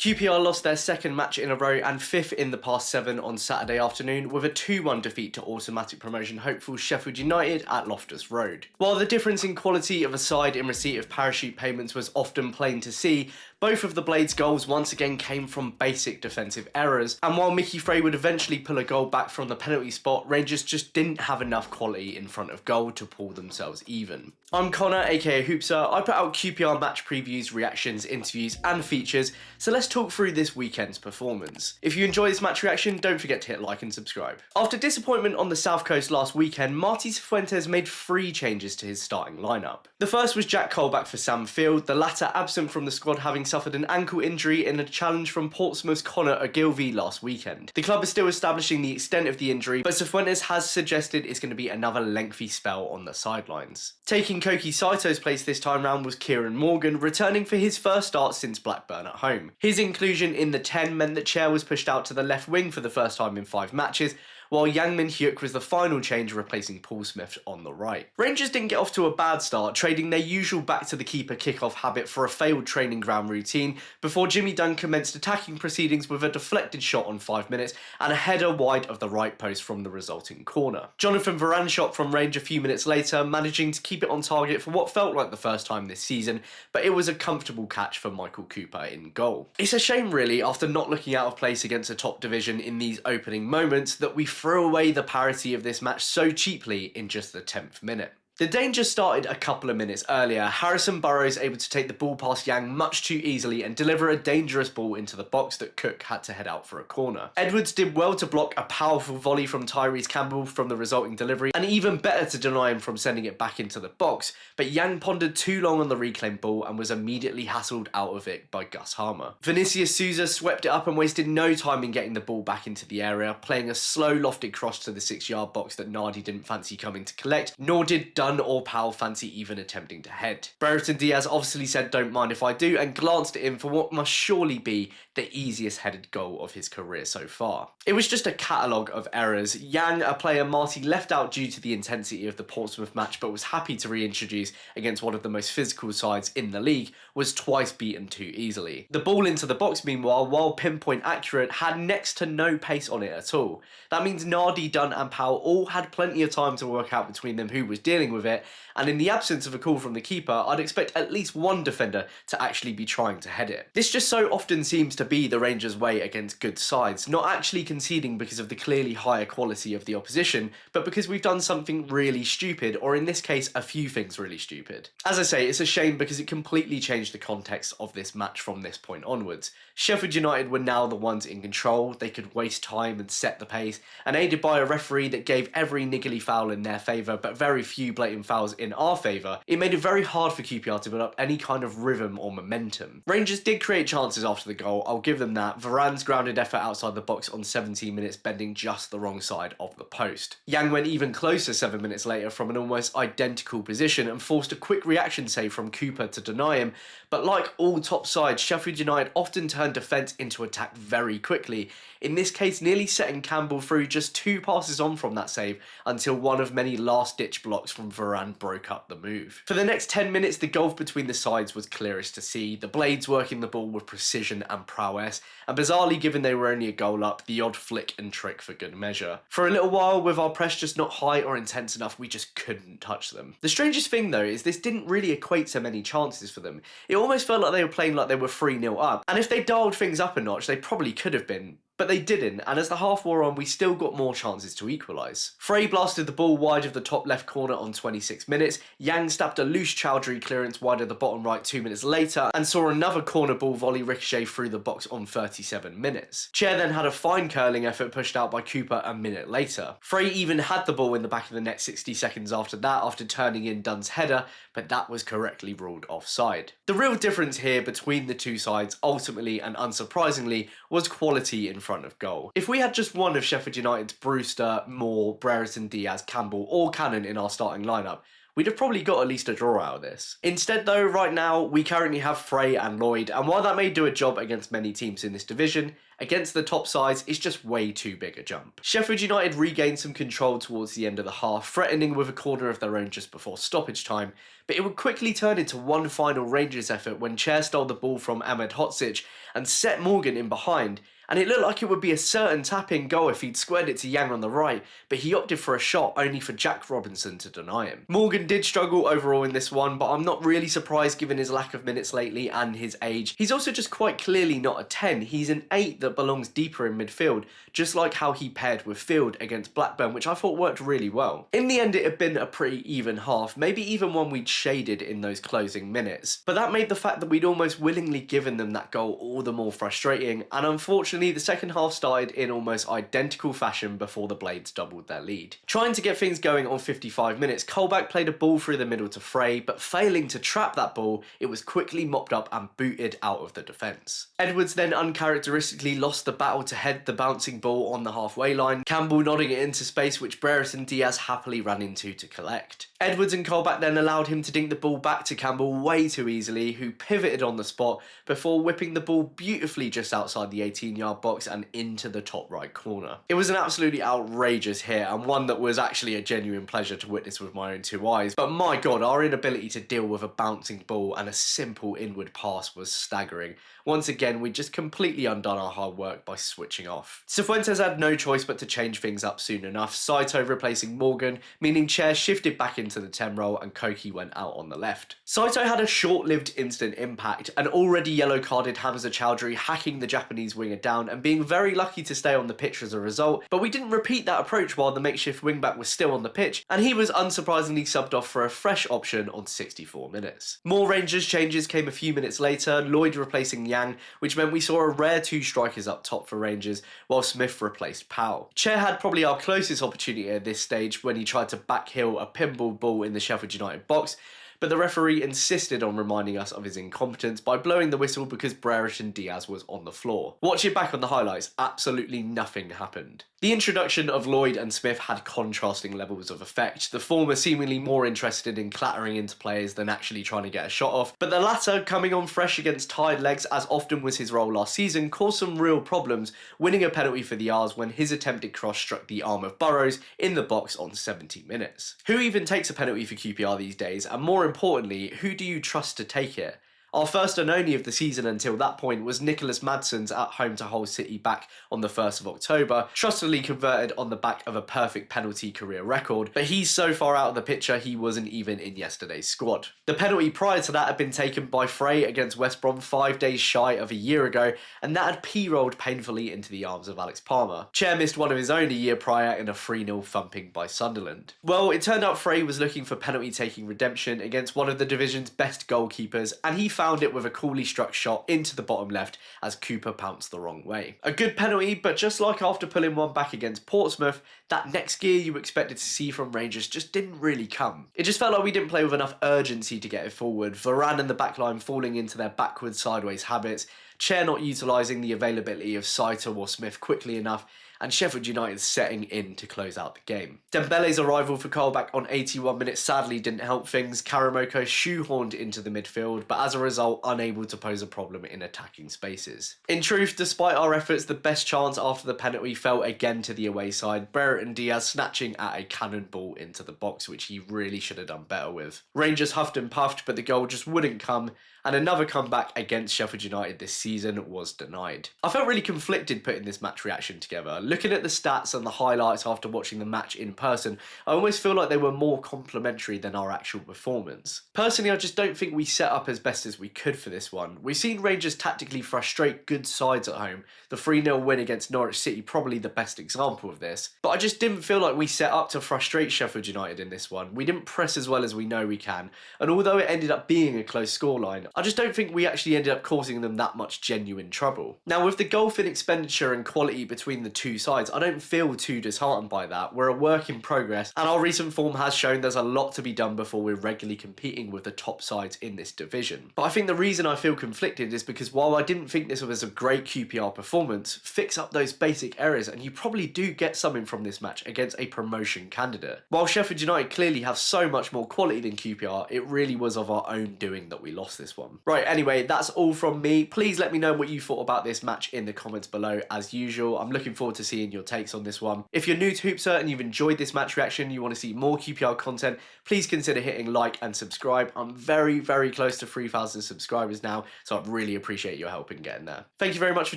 QPR lost their second match in a row and fifth in the past 7 on Saturday afternoon with a 2-1 defeat to automatic promotion hopeful Sheffield United at Loftus Road. While the difference in quality of a side in receipt of parachute payments was often plain to see, both of the Blades' goals once again came from basic defensive errors, and while Mickey Frey would eventually pull a goal back from the penalty spot, Rangers just didn't have enough quality in front of goal to pull themselves even. I'm Connor, aka Hoopsa. I put out QPR match previews, reactions, interviews and features, so let's talk through this weekend's performance. If you enjoy this match reaction, don't forget to hit like and subscribe. After disappointment on the South Coast last weekend, Martí Cifuentes made 3 changes to his starting lineup. The first was Jack Cole back for Sam Field, the latter absent from the squad having suffered an ankle injury in a challenge from Portsmouth's Conor Ogilvie last weekend. The club is still establishing the extent of the injury, but Cifuentes has suggested it's going to be another lengthy spell on the sidelines. Taking Koki Saito's place this time round was Kieran Morgan, returning for his first start since Blackburn at home. His inclusion in the 10 meant that Chair was pushed out to the left wing for the first time in 5 matches, while Yang Min Hyuk was the final change, replacing Paul Smith on the right. Rangers didn't get off to a bad start, trading their usual back to the keeper kickoff habit for a failed training ground routine before Jimmy Dunn commenced attacking proceedings with a deflected shot on 5 minutes and a header wide of the right post from the resulting corner. Jonathan Varane shot from range a few minutes later, managing to keep it on target for what felt like the first time this season, but it was a comfortable catch for Michael Cooper in goal. It's a shame really, after not looking out of place against a top division in these opening moments, that we threw away the parity of this match so cheaply in just the 10th minute. The danger started a couple of minutes earlier. Harrison Burrows able to take the ball past Yang much too easily and deliver a dangerous ball into the box that Cook had to head out for a corner. Edwards did well to block a powerful volley from Tyrese Campbell from the resulting delivery, and even better to deny him from sending it back into the box, but Yang pondered too long on the reclaimed ball and was immediately hassled out of it by Gus Harmer. Vinicius Souza swept it up and wasted no time in getting the ball back into the area, playing a slow lofted cross to the 6-yard box that Nardi didn't fancy coming to collect, nor did Dunn or Powell fancy even attempting to head. Brereton Diaz obviously said don't mind if I do and glanced at him for what must surely be the easiest headed goal of his career so far. It was just a catalogue of errors. Yang, a player Marty left out due to the intensity of the Portsmouth match but was happy to reintroduce against one of the most physical sides in the league, was twice beaten too easily. The ball into the box meanwhile, while pinpoint accurate, had next to no pace on it at all. That means Nardi, Dunn and Powell all had plenty of time to work out between them who was dealing with it, and in the absence of a call from the keeper, I'd expect at least one defender to actually be trying to head it. This just so often seems to be the Rangers' way against good sides, not actually conceding because of the clearly higher quality of the opposition, but because we've done something really stupid, or in this case, a few things really stupid. As I say, it's a shame because it completely changed the context of this match from this point onwards. Sheffield United were now the ones in control, they could waste time and set the pace, and aided by a referee that gave every niggly foul in their favour but very few blatant fouls in our favour, it made it very hard for QPR to build up any kind of rhythm or momentum. Rangers did create chances after the goal, I'll give them that. Varane's grounded effort outside the box on 17 minutes bending just the wrong side of the post. Yang went even closer 7 minutes later from an almost identical position and forced a quick reaction save from Cooper to deny him, but like all top sides, Sheffield United often turned defence into attack very quickly, in this case nearly setting Campbell through just 2 passes on from that save until one of many last-ditch blocks from Varane broke up the move. For the next 10 minutes, the gulf between the sides was clearest to see, the Blades working the ball with precision and prowess, and bizarrely given they were only a goal up, the odd flick and trick for good measure. For a little while, with our press just not high or intense enough, we just couldn't touch them. The strangest thing though is this didn't really equate to many chances for them. It almost felt like they were playing like they were 3-0 up, and if they dialed things up a notch, they probably could have been. But they didn't, and as the half wore on, we still got more chances to equalise. Frey blasted the ball wide of the top left corner on 26 minutes, Yang stabbed a loose Chowdhury clearance wide of the bottom right 2 minutes later, and saw another corner ball volley ricochet through the box on 37 minutes. Chair then had a fine curling effort pushed out by Cooper a minute later. Frey even had the ball in the back of the net 60 seconds after that after turning in Dunn's header, but that was correctly ruled offside. The real difference here between the two sides, ultimately and unsurprisingly, was quality in front of goal. If we had just one of Sheffield United's Brewster, Moore, Brereton, Diaz, Campbell or Cannon in our starting lineup, we'd have probably got at least a draw out of this. Instead though, right now, we currently have Frey and Lloyd, and while that may do a job against many teams in this division, against the top sides, it's just way too big a jump. Sheffield United regained some control towards the end of the half, threatening with a corner of their own just before stoppage time, but it would quickly turn into one final Rangers effort when Chair stole the ball from Ahmed Hodzic and set Morgan in behind, and it looked like it would be a certain tap-in goal if he'd squared it to Yang on the right, but he opted for a shot only for Jack Robinson to deny him. Morgan did struggle overall in this one, but I'm not really surprised given his lack of minutes lately and his age. He's also just quite clearly not a 10, he's an 8 that belongs deeper in midfield, just like how he paired with Field against Blackburn, which I thought worked really well. In the end, it had been a pretty even half, maybe even one we'd shaded in those closing minutes, but that made the fact that we'd almost willingly given them that goal all the more frustrating, and unfortunately the second half started in almost identical fashion before the Blades doubled their lead. Trying to get things going on 55 minutes, Colback played a ball through the middle to Frey, but failing to trap that ball, it was quickly mopped up and booted out of the defence. Edwards then uncharacteristically lost the battle to head the bouncing ball on the halfway line, Campbell nodding it into space which Brereton Diaz happily ran into to collect. Edwards and Colback then allowed him to dink the ball back to Campbell way too easily, who pivoted on the spot before whipping the ball beautifully just outside the 18-yard box and into the top right corner. It was an absolutely outrageous hit and one that was actually a genuine pleasure to witness with my own two eyes, but my god, our inability to deal with a bouncing ball and a simple inward pass was staggering. Once again, we just completely undone our hard work by switching off. Cifuentes had no choice but to change things up soon enough, Saito replacing Morgan, meaning Chair shifted back into the 10 role and Koki went out on the left. Saito had a short-lived instant impact, an already yellow-carded Hamza Chowdhury hacking the Japanese winger down and being very lucky to stay on the pitch as a result, but we didn't repeat that approach while the makeshift wingback was still on the pitch, and he was unsurprisingly subbed off for a fresh option on 64 minutes. More Rangers changes came a few minutes later, Lloyd replacing Yang, which meant we saw a rare two strikers up top for Rangers, while Smith replaced Powell. Chair had probably our closest opportunity at this stage when he tried to backheel a pinball ball in the Sheffield United box, but the referee insisted on reminding us of his incompetence by blowing the whistle because Brereton Diaz was on the floor. Watch it back on the highlights, absolutely nothing happened. The introduction of Lloyd and Smith had contrasting levels of effect, the former seemingly more interested in clattering into players than actually trying to get a shot off, but the latter, coming on fresh against tired legs as often was his role last season, caused some real problems, winning a penalty for the R's when his attempted cross struck the arm of Burrows in the box on 70 minutes. Who even takes a penalty for QPR these days, and more importantly, who do you trust to take it? Our first and only of the season until that point was Nicholas Madsen's at home to Hull City back on the 1st of October, trustfully converted on the back of a perfect penalty career record, but he's so far out of the picture he wasn't even in yesterday's squad. The penalty prior to that had been taken by Frey against West Brom 5 days shy of a year ago, and that had p-rolled painfully into the arms of Alex Palmer. Chair missed one of his own a year prior in a 3-0 thumping by Sunderland. Well, it turned out Frey was looking for penalty-taking redemption against one of the division's best goalkeepers, and he found it with a coolly struck shot into the bottom left as Cooper pounced the wrong way. A good penalty, but just like after pulling one back against Portsmouth, that next gear you expected to see from Rangers just didn't really come. It just felt like we didn't play with enough urgency to get it forward, Varane and the backline falling into their backwards sideways habits, Chair not utilising the availability of Saito or Smith quickly enough, and Sheffield United setting in to close out the game. Dembele's arrival for Colback on 81 minutes sadly didn't help things. Karamoko shoehorned into the midfield, but as a result unable to pose a problem in attacking spaces. In truth, despite our efforts, the best chance after the penalty fell again to the away side, Brereton Diaz snatching at a cannonball into the box, which he really should have done better with. Rangers huffed and puffed, but the goal just wouldn't come, and another comeback against Sheffield United this season was denied. I felt really conflicted putting this match reaction together. Looking at the stats and the highlights after watching the match in person, I almost feel like they were more complimentary than our actual performance. Personally, I just don't think we set up as best as we could for this one. We've seen Rangers tactically frustrate good sides at home, the 3-0 win against Norwich City probably the best example of this, but I just didn't feel like we set up to frustrate Sheffield United in this one. We didn't press as well as we know we can, and although it ended up being a close scoreline, I just don't think we actually ended up causing them that much genuine trouble. Now, with the golf in expenditure and quality between the two sides, I don't feel too disheartened by that. We're a work in progress, and our recent form has shown there's a lot to be done before we're regularly competing with the top sides in this division. But I think the reason I feel conflicted is because while I didn't think this was a great QPR performance, fix up those basic errors and you probably do get something from this match against a promotion candidate. While Sheffield United clearly have so much more quality than QPR, it really was of our own doing that we lost this one. Right, anyway, that's all from me. Please let me know what you thought about this match in the comments below as usual. I'm looking forward to seeing your takes on this one. If you're new to Hoopsa and you've enjoyed this match reaction and you want to see more QPR content, please consider hitting like and subscribe. I'm very close to 3,000 subscribers now, so I'd really appreciate your help in getting there. Thank you very much for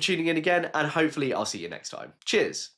tuning in again, and hopefully I'll see you next time. Cheers!